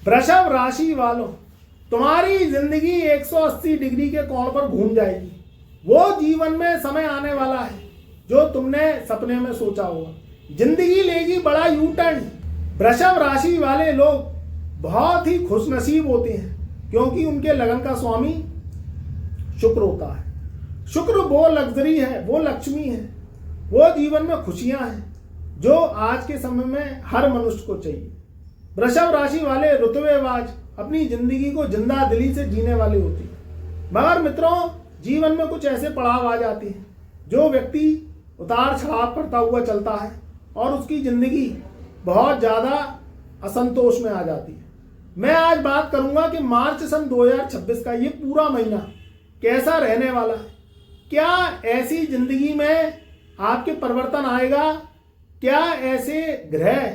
वृषभ राशि वालों, तुम्हारी जिंदगी 180 डिग्री के कोण पर घूम जाएगी। वो जीवन में समय आने वाला है जो तुमने सपने में सोचा होगा। जिंदगी लेगी बड़ा यू टर्न। वृषभ राशि वाले लोग बहुत ही खुशनसीब होते हैं क्योंकि उनके लगन का स्वामी शुक्र होता है। शुक्र वो लग्जरी है, वो लक्ष्मी है, वो जीवन में खुशियां हैं जो आज के समय में हर मनुष्य को चाहिए। वृषभ राशि वाले रुतबेबाज अपनी जिंदगी को जिंदा दिली से जीने वाले होते हैं। मगर मित्रों, जीवन में कुछ ऐसे पड़ाव आ जाते हैं जो व्यक्ति उतार चढ़ाव करता हुआ चलता है और उसकी जिंदगी बहुत ज़्यादा असंतोष में आ जाती है। मैं आज बात करूंगा कि मार्च सन 2026 का ये पूरा महीना कैसा रहने वाला है। क्या ऐसी जिंदगी में आपके परिवर्तन आएगा? क्या ऐसे ग्रह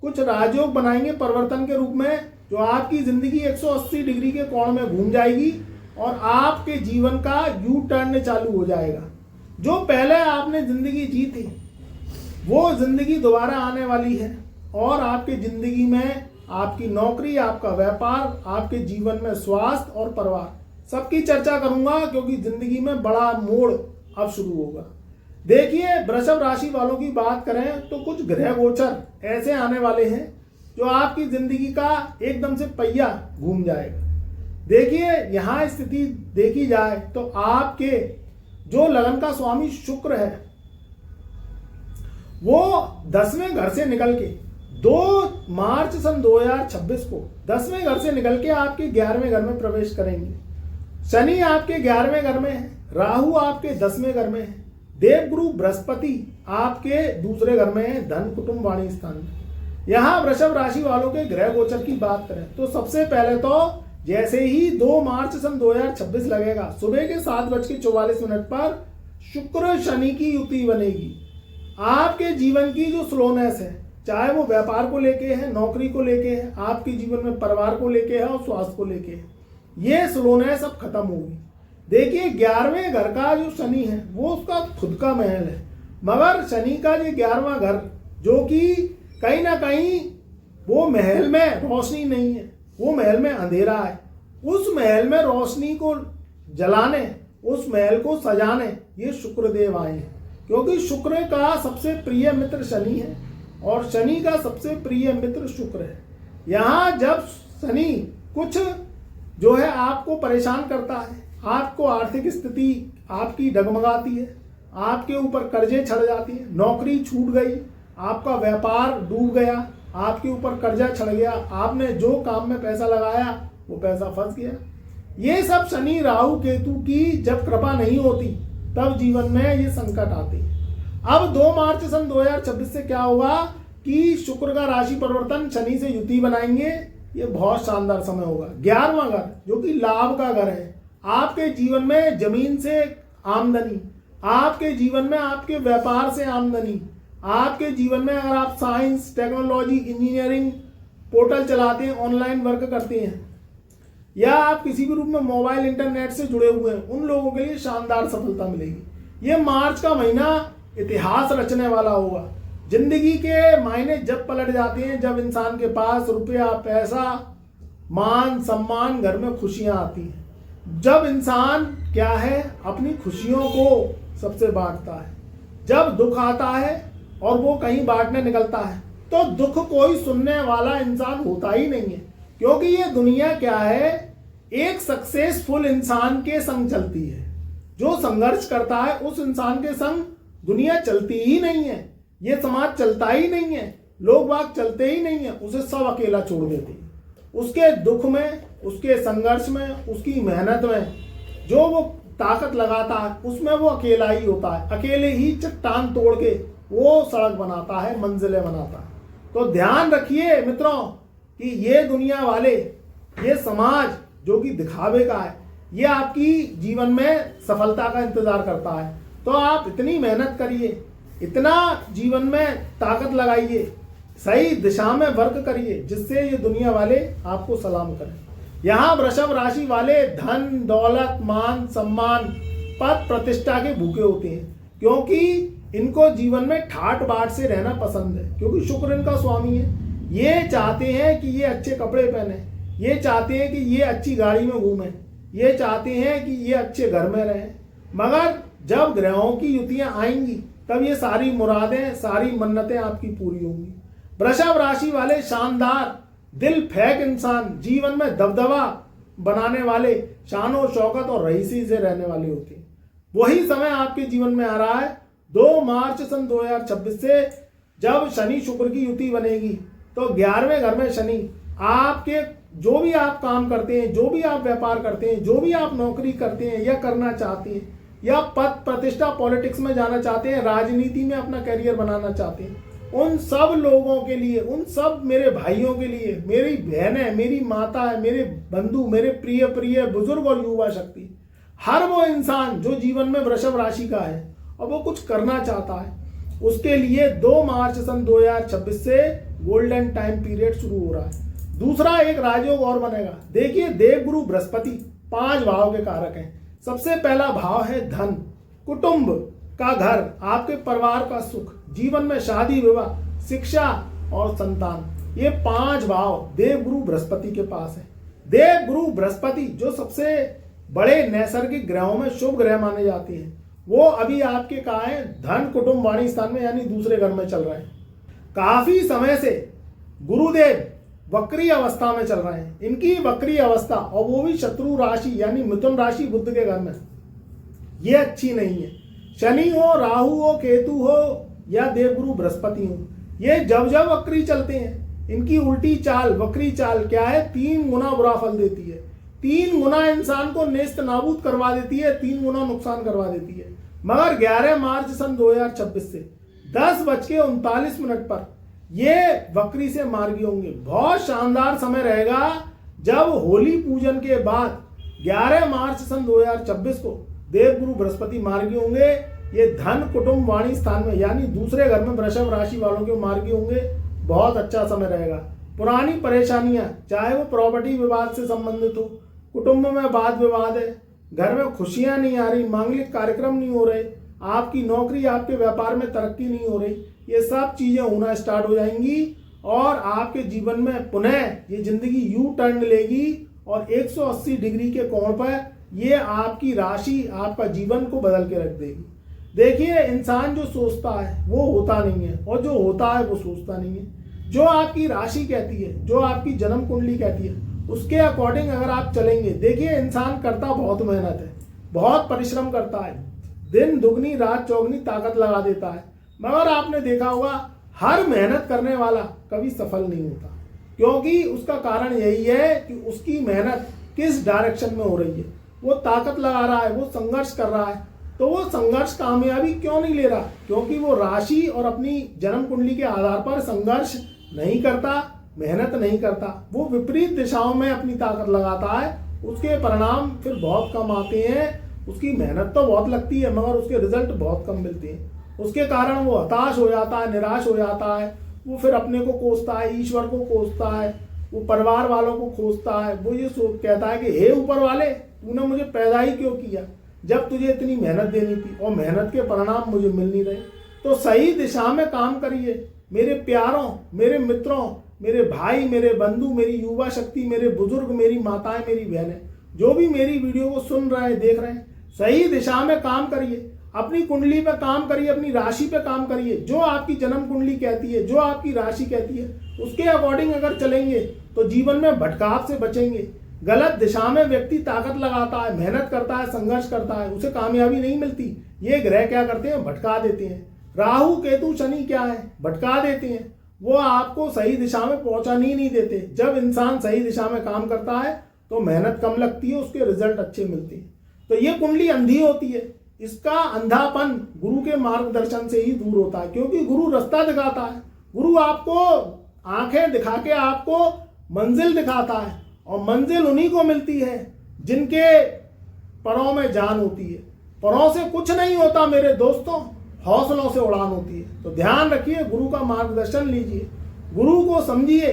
कुछ राजयोग बनाएंगे परिवर्तन के रूप में जो आपकी जिंदगी 180 डिग्री के कोण में घूम जाएगी और आपके जीवन का यू टर्न चालू हो जाएगा। जो पहले आपने जिंदगी जी थी वो जिंदगी दोबारा आने वाली है और आपकी जिंदगी में आपकी नौकरी, आपका व्यापार, आपके जीवन में स्वास्थ्य और परिवार सबकी चर्चा करूंगा क्योंकि जिंदगी में बड़ा मोड़ अब शुरू होगा। देखिए, वृषभ राशि वालों की बात करें तो कुछ ग्रह गोचर ऐसे आने वाले हैं जो आपकी जिंदगी का एकदम से पहिया घूम जाएगा। देखिए, यहाँ स्थिति देखी जाए तो आपके जो लगन का स्वामी शुक्र है वो 10वें घर से निकल के 2 मार्च सन 2026 को 10वें घर से निकल के आपके 11वें घर में प्रवेश करेंगे। शनि आपके 11वें घर में है, राहु आपके 10वें घर में है, देवगुरु बृहस्पति आपके दूसरे घर में है, धन कुटुंब वाणी स्थान में। यहाँ वृषभ राशि वालों के ग्रह गोचर की बात करें तो सबसे पहले तो जैसे ही 2 मार्च सन 2026 लगेगा, सुबह के 7:44 पर शुक्र शनि की युति बनेगी। आपके जीवन की जो स्लोनेस है, चाहे वो व्यापार को लेके है, नौकरी को लेके है, आपके जीवन में परिवार को लेके है और स्वास्थ्य को लेके है, ये स्लोनेस अब खत्म होगी। देखिए, 11वें घर का जो शनि है वो उसका खुद का महल है, मगर शनि का ये 11वां घर जो कि कहीं ना कहीं वो महल में रोशनी नहीं है, वो महल में अंधेरा है। उस महल में रोशनी को जलाने, उस महल को सजाने ये शुक्रदेव आए हैं क्योंकि शुक्र का सबसे प्रिय मित्र शनि है और शनि का सबसे प्रिय मित्र शुक्र है। यहाँ जब शनि कुछ जो है आपको परेशान करता है, आपको आर्थिक स्थिति आपकी डगमगाती है, आपके ऊपर कर्जे चढ़ जाती है, नौकरी छूट गई, आपका व्यापार डूब गया, आपके ऊपर कर्जा चढ़ गया, आपने जो काम में पैसा लगाया वो पैसा फंस गया, ये सब शनि राहु केतु की जब कृपा नहीं होती तब जीवन में ये संकट आते हैं। अब 2 मार्च सन 2026 से क्या होगा कि शुक्र का राशि परिवर्तन शनि से युति बनाएंगे। ये बहुत शानदार समय होगा। 11वां घर जो कि लाभ का घर है, आपके जीवन में जमीन से आमदनी, आपके जीवन में आपके व्यापार से आमदनी, आपके जीवन में अगर आप साइंस, टेक्नोलॉजी, इंजीनियरिंग पोर्टल चलाते हैं, ऑनलाइन वर्क करते हैं या आप किसी भी रूप में मोबाइल इंटरनेट से जुड़े हुए हैं, उन लोगों के लिए शानदार सफलता मिलेगी। ये मार्च का महीना इतिहास रचने वाला होगा। जिंदगी के मायने जब पलट जाते हैं, जब इंसान के पास रुपया, पैसा, मान सम्मान, घर में खुशियां आती हैं, जब इंसान क्या है अपनी खुशियों को सबसे बांटता है, जब दुख आता है और वो कहीं बांटने निकलता है तो दुख कोई सुनने वाला इंसान होता ही नहीं है क्योंकि ये दुनिया क्या है, एक सक्सेसफुल इंसान के संग चलती है। जो संघर्ष करता है उस इंसान के संग दुनिया चलती ही नहीं है, ये समाज चलता ही नहीं है, लोग बाग चलते ही नहीं है, उसे सब अकेला छोड़ देते हैं। उसके दुख में, उसके संघर्ष में, उसकी मेहनत में जो वो ताकत लगाता है उसमें वो अकेला ही होता है, अकेले ही चट्टान तोड़ के वो सड़क बनाता है, मंजिलें बनाता है। तो ध्यान रखिए मित्रों कि ये दुनिया वाले, ये समाज जो कि दिखावे का है, ये आपकी जीवन में सफलता का इंतजार करता है। तो आप इतनी मेहनत करिए, इतना जीवन में ताकत लगाइए, सही दिशा में वर्क करिए जिससे ये दुनिया वाले आपको सलाम करें। यहाँ वृषभ राशि वाले धन, दौलत, मान सम्मान, पद प्रतिष्ठा के भूखे होते हैं क्योंकि इनको जीवन में ठाट बाट से रहना पसंद है क्योंकि शुक्र इनका स्वामी है। ये चाहते हैं कि ये अच्छे कपड़े पहने, ये चाहते हैं कि ये अच्छी गाड़ी में घूमें, ये चाहते हैं कि ये अच्छे घर में रहें। मगर जब ग्रहों की युतियां आएंगी तब ये सारी मुरादें, सारी मन्नतें आपकी पूरी होंगी। वृषभ राशि वाले शानदार, दिल फेंक इंसान, जीवन में दबदबा बनाने वाले, शानो शौकत और रईसी से रहने वाले होते हैं। वही समय आपके जीवन में आ रहा है 2 मार्च सन 2026 से, जब शनि शुक्र की युति बनेगी तो 11वें घर में शनि आपके जो भी आप काम करते हैं, जो भी आप व्यापार करते हैं, जो भी आप नौकरी करते हैं या करना चाहते हैं, या पद प्रतिष्ठा पॉलिटिक्स में जाना चाहते हैं, राजनीति में अपना करियर बनाना चाहते हैं, उन सब लोगों के लिए, उन सब मेरे भाइयों के लिए, मेरी बहनें, मेरी माता है, मेरे बंधु, मेरे प्रिय प्रिय बुजुर्ग और युवा शक्ति, हर वो इंसान जो जीवन में वृषभ राशि का है और वो कुछ करना चाहता है, उसके लिए 2 मार्च सन 2026 से गोल्डन टाइम पीरियड शुरू हो रहा है। दूसरा एक राजयोग और बनेगा। देखिए, देवगुरु बृहस्पति 5 भाव के कारक हैं। सबसे पहला भाव है धन, कुटुंब का घर, आपके परिवार का सुख, जीवन में शादी विवाह, शिक्षा और संतान। ये 5 भाव देवगुरु बृहस्पति के पास है। देवगुरु बृहस्पति जो सबसे बड़े नैसर्गिक ग्रहों में शुभ ग्रह माने जाते हैं, वो अभी आपके कहा है धन कुटुंब वाणी स्थान में, यानी दूसरे घर में चल रहे हैं। काफी समय से गुरुदेव वक्री अवस्था में चल रहे हैं। इनकी वक्री अवस्था, और वो भी शत्रु राशि यानी मिथुन राशि बुध के घर में, ये अच्छी नहीं है। शनि हो, राहु हो, केतु हो या देवगुरु बृहस्पति हो, ये जब जब वक्री चलते हैं, इनकी उल्टी चाल, वक्री चाल क्या है, 3 गुना बुरा फल देती है। 3 गुना इंसान को नेस्त नाबूद करवा देती है, 3 गुना नुकसान करवा देती है। मगर 11 मार्च सन 2026 से 10:39 पर ये वक्री से मार्गी होंगे। बहुत शानदार समय रहेगा जब होली पूजन के बाद 11 मार्च सन 2026 को देवगुरु बृहस्पति मार्गी होंगे। ये धन कुटुंब वाणी स्थान में, यानी दूसरे घर में वृषभ राशि वालों के मार्गी होंगे। बहुत अच्छा समय रहेगा। पुरानी परेशानियां, चाहे वो प्रॉपर्टी विवाद से संबंधित हो, कुटुंब में वाद विवाद है, घर में खुशियां नहीं आ रही, मांगलिक कार्यक्रम नहीं हो रहे, आपकी नौकरी, आपके व्यापार में तरक्की नहीं हो रही, ये सब चीजें होना स्टार्ट हो जाएंगी और आपके जीवन में पुनः ये जिंदगी यू टर्न लेगी और 180 डिग्री के कोण पर ये आपकी राशि, आपका जीवन को बदल के रख देगी। देखिए, इंसान जो सोचता है वो होता नहीं है, और जो होता है वो सोचता नहीं है। जो आपकी राशि कहती है, जो आपकी जन्म कुंडली कहती है, उसके अकॉर्डिंग अगर आप चलेंगे, देखिए इंसान करता बहुत मेहनत है, बहुत परिश्रम करता है, दिन दुगनी रात चौगनी ताकत लगा देता है, मगर आपने देखा होगा हर मेहनत करने वाला कभी सफल नहीं होता। क्योंकि उसका कारण यही है कि उसकी मेहनत किस डायरेक्शन में हो रही है, वो ताकत लगा रहा है, वो संघर्ष कर रहा है, तो वो संघर्ष कामयाबी क्यों नहीं ले रहा? क्योंकि वो राशि और अपनी जन्म कुंडली के आधार पर संघर्ष नहीं करता, मेहनत नहीं करता, वो विपरीत दिशाओं में अपनी ताकत लगाता है। उसके परिणाम फिर बहुत कम आते हैं। उसकी मेहनत तो बहुत लगती है मगर उसके रिजल्ट बहुत कम मिलते हैं। उसके कारण वो हताश हो जाता है, निराश हो जाता है, वो फिर अपने को कोसता है, ईश्वर को कोसता है, वो परिवार वालों को खोजता है। वो ये कहता है कि हे ऊपर वाले, तूने मुझे पैदा ही क्यों किया जब तुझे इतनी मेहनत देनी थी और मेहनत के परिणाम मुझे मिल नहीं रहे। तो सही दिशा में काम करिए मेरे प्यारों, मेरे मित्रों, मेरे भाई, मेरे बंधु, मेरी युवा शक्ति, मेरे बुजुर्ग, मेरी माताएं, मेरी बहनें, जो भी मेरी वीडियो को सुन रहे हैं, देख रहे हैं, सही दिशा में काम करिए। अपनी कुंडली पे काम करिए, अपनी राशि पे काम करिए। जो आपकी जन्म कुंडली कहती है, जो आपकी राशि कहती है, उसके अकॉर्डिंग अगर चलेंगे तो जीवन में भटकाव से बचेंगे। गलत दिशा में व्यक्ति ताकत लगाता है, मेहनत करता है, संघर्ष करता है, उसे कामयाबी नहीं मिलती। ये ग्रह क्या करते हैं? भटका देते हैं। राहु केतु शनि क्या है? भटका देते हैं। वो आपको सही दिशा में पहुंचाने ही नहीं देते। जब इंसान सही दिशा में काम करता है तो मेहनत कम लगती है, उसके रिजल्ट अच्छे मिलते हैं। तो ये कुंडली अंधी होती है। इसका अंधापन गुरु के मार्गदर्शन से ही दूर होता है, क्योंकि गुरु रास्ता दिखाता है। गुरु आपको आंखें दिखा के आपको मंजिल दिखाता है, और मंजिल उन्हीं को मिलती है जिनके परों में जान होती है। परों से कुछ नहीं होता मेरे दोस्तों, हौसलों से उड़ान होती है। तो ध्यान रखिए, गुरु का मार्गदर्शन लीजिए, गुरु को समझिए,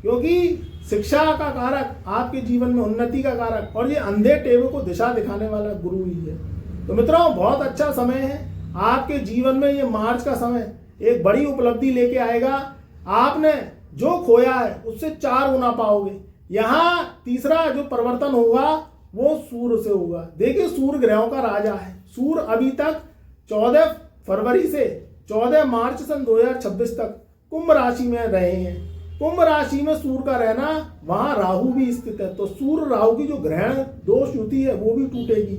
क्योंकि शिक्षा का कारक, आपके जीवन में उन्नति का कारक, और ये अंधे टेवे को दिशा दिखाने वाला गुरु ही है। तो मित्रों, बहुत अच्छा समय है आपके जीवन में। ये मार्च का समय एक बड़ी उपलब्धि लेके आएगा। आपने जो खोया है उससे 4 गुना पाओगे। यहाँ तीसरा जो परिवर्तन होगा वो सूर्य से होगा। देखिए सूर्य ग्रहों का राजा है। सूर्य अभी तक 14 फरवरी से 14 मार्च सन 2026 तक कुंभ राशि में रहे हैं। कुंभ राशि में सूर्य का रहना, वहां राहु भी स्थित है, तो सूर्य राहु की जो ग्रहण दोष युति है वो भी टूटेगी।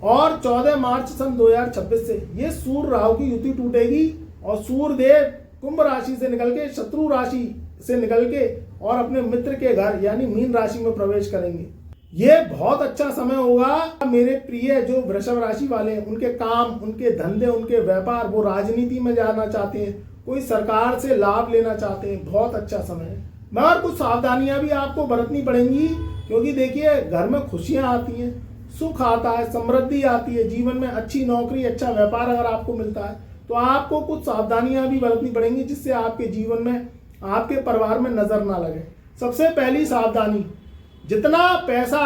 और 14 मार्च सन 2026 से ये सूर्य राहु की युति टूटेगी और सूर्य देव कुंभ राशि से निकल के शत्रु राशि से निकल के और अपने मित्र के घर यानी मीन राशि में प्रवेश करेंगे। ये बहुत अच्छा समय होगा मेरे प्रिय जो वृषभ राशि वाले हैं, उनके काम, उनके धंधे, उनके व्यापार, वो राजनीति में जाना चाहते हैं, कोई सरकार से लाभ लेना चाहते हैं, बहुत अच्छा समय है। मगर कुछ सावधानियां भी आपको बरतनी पड़ेंगी, क्योंकि देखिए घर में खुशियां आती हैं, सुख आता है, समृद्धि आती है, जीवन में अच्छी नौकरी, अच्छा व्यापार अगर आपको मिलता है तो आपको कुछ सावधानियां भी बरतनी पड़ेंगी, जिससे आपके जीवन में, आपके परिवार में नजर ना लगे। सबसे पहली सावधानी, जितना पैसा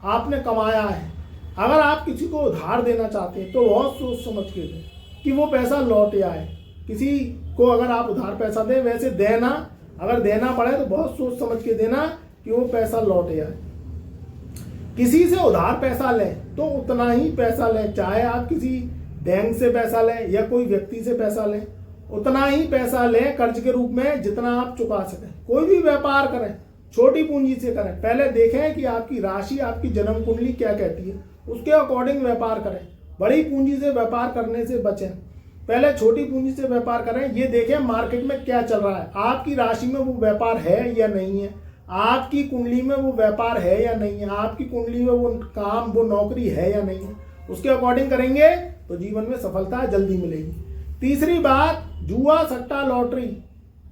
आपने कमाया है, अगर आप किसी को उधार देना चाहते हैं तो बहुत सोच समझ के दें कि वो पैसा लौट आए। किसी को अगर आप उधार पैसा दें, वैसे देना, अगर देना पड़े तो बहुत सोच समझ के देना कि वो पैसा लौट आए। किसी से उधार पैसा लें तो उतना ही पैसा लें, चाहे आप किसी बैंक से पैसा लें या कोई व्यक्ति से पैसा लें, उतना ही पैसा लें कर्ज के रूप में जितना आप चुका सकें। कोई भी व्यापार करें छोटी पूंजी से करें, पहले देखें कि आपकी राशि, आपकी जन्म कुंडली क्या कहती है, उसके अकॉर्डिंग व्यापार करें। बड़ी पूंजी से व्यापार करने से बचें, पहले छोटी पूंजी से व्यापार करें। ये देखें मार्केट में क्या चल रहा है, आपकी राशि में वो व्यापार है या नहीं है, आपकी कुंडली में वो व्यापार है या नहीं है, आपकी कुंडली में वो काम, वो नौकरी है या नहीं है, उसके अकॉर्डिंग करेंगे तो जीवन में सफलता जल्दी मिलेगी। तीसरी बात, जुआ, सट्टा, लॉटरी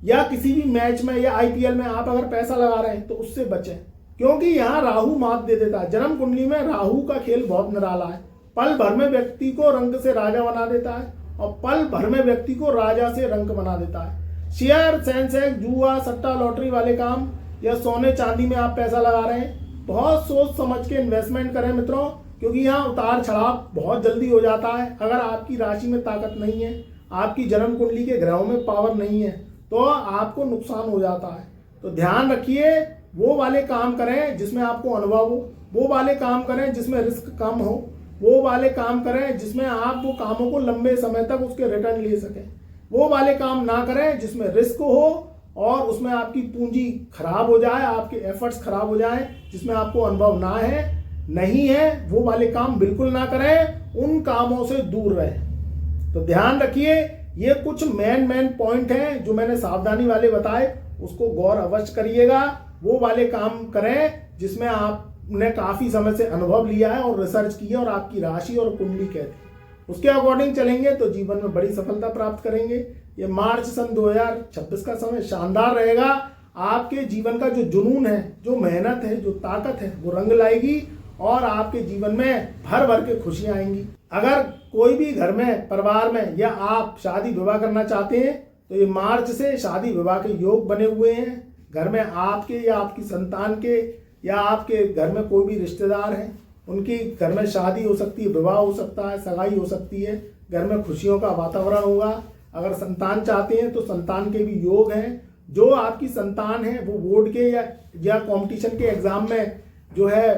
या किसी भी मैच में या आईपीएल में आप अगर पैसा लगा रहे हैं तो उससे बचें, क्योंकि यहाँ राहु मात दे देता है। जन्म कुंडली में राहु का खेल बहुत निराला है, पल भर में व्यक्ति को रंक से राजा बना देता है और पल भर में व्यक्ति को राजा से रंक बना देता है। शेयर, सेंसेक्स, जुआ, सट्टा, लॉटरी वाले काम या सोने चांदी में आप पैसा लगा रहे हैं, बहुत सोच समझ के इन्वेस्टमेंट करें मित्रों, क्योंकि यहाँ उतार चढ़ाव बहुत जल्दी हो जाता है। अगर आपकी राशि में ताकत नहीं है, आपकी जन्म कुंडली के ग्रहों में पावर नहीं है, तो आपको नुकसान हो जाता है। तो ध्यान रखिए, वो वाले काम करें जिसमें आपको अनुभव हो, वो वाले काम करें जिसमें रिस्क कम हो, वो वाले काम करें जिसमें आप वो कामों को लंबे समय तक उसके रिटर्न ले सकें। वो वाले काम ना करें जिसमें रिस्क हो और उसमें आपकी पूंजी खराब हो जाए, आपके एफर्ट्स खराब हो जाए, जिसमें आपको अनुभव ना है, नहीं है, वो वाले काम बिल्कुल ना करें, उन कामों से दूर रहें। तो ध्यान रखिए, ये कुछ मेन पॉइंट हैं जो मैंने सावधानी वाले बताए, उसको गौर अवश्य करिएगा। वो वाले काम करें जिसमें आपने काफी समय से अनुभव लिया है और रिसर्च की है और आपकी राशि और कुंडली कहती है, उसके अकॉर्डिंग चलेंगे तो जीवन में बड़ी सफलता प्राप्त करेंगे। ये मार्च सन 2026 का समय शानदार रहेगा। आपके जीवन का जो जुनून है, जो मेहनत है, जो ताकत है, वो रंग लाएगी और आपके जीवन में भर भर के खुशियां आएंगी। अगर कोई भी घर में, परिवार में या आप शादी विवाह करना चाहते हैं तो ये मार्च से शादी विवाह के योग बने हुए हैं। घर में आपके या आपकी संतान के या आपके घर में कोई भी रिश्तेदार हैं, उनकी घर में शादी हो सकती है, विवाह हो सकता है, सगाई हो सकती है, घर में खुशियों का वातावरण होगा। अगर संतान चाहते हैं तो संतान के भी योग हैं। जो आपकी संतान है वो बोर्ड के या कंपटीशन के एग्जाम में जो है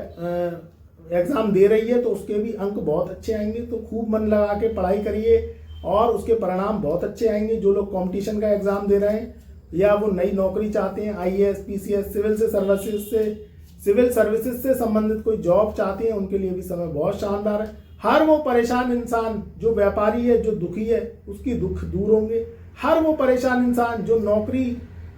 एग्जाम दे रही है तो उसके भी अंक बहुत अच्छे आएंगे। तो खूब मन लगा के पढ़ाई करिए और उसके परिणाम बहुत अच्छे आएंगे। जो लोग कंपटीशन का एग्जाम दे रहे हैं या वो नई नौकरी चाहते हैं, आईएएस, पीसीएस, सिविल सर्विसेज से संबंधित कोई जॉब चाहते हैं, उनके लिए भी समय बहुत शानदार है। हर वो परेशान इंसान जो व्यापारी है, जो दुखी है, उसकी दुख दूर होंगे। हर वो परेशान इंसान जो नौकरी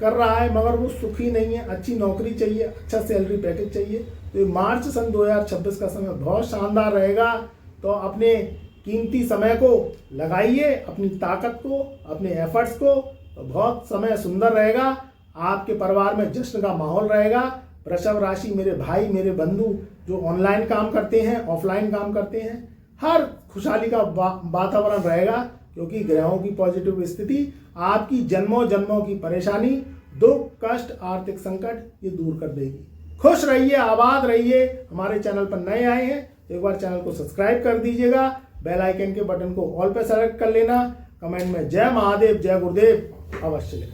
कर रहा है मगर वो सुखी नहीं है, अच्छी नौकरी चाहिए, अच्छा सैलरी पैकेज चाहिए, तो ये मार्च सन 2026 का समय बहुत शानदार रहेगा। तो अपने कीमती समय को लगाइए, अपनी ताकत को, अपने एफर्ट्स को, तो बहुत समय सुंदर रहेगा। आपके परिवार में जश्न का माहौल रहेगा। वृषभ राशि मेरे भाई, मेरे बंधु जो ऑनलाइन काम करते हैं, ऑफलाइन काम करते हैं, हर खुशहाली का वातावरण रहेगा, क्योंकि ग्रहों की पॉजिटिव स्थिति आपकी जन्मों जन्मों की परेशानी, दुख, कष्ट, आर्थिक संकट ये दूर कर देगी। खुश रहिए, आबाद रहिए। हमारे चैनल पर नए आए हैं तो एक बार चैनल को सब्सक्राइब कर दीजिएगा, बेल आइकन के बटन को ऑल पे सेलेक्ट कर लेना। कमेंट में जय महादेव, जय गुरुदेव अवश्य लिखना।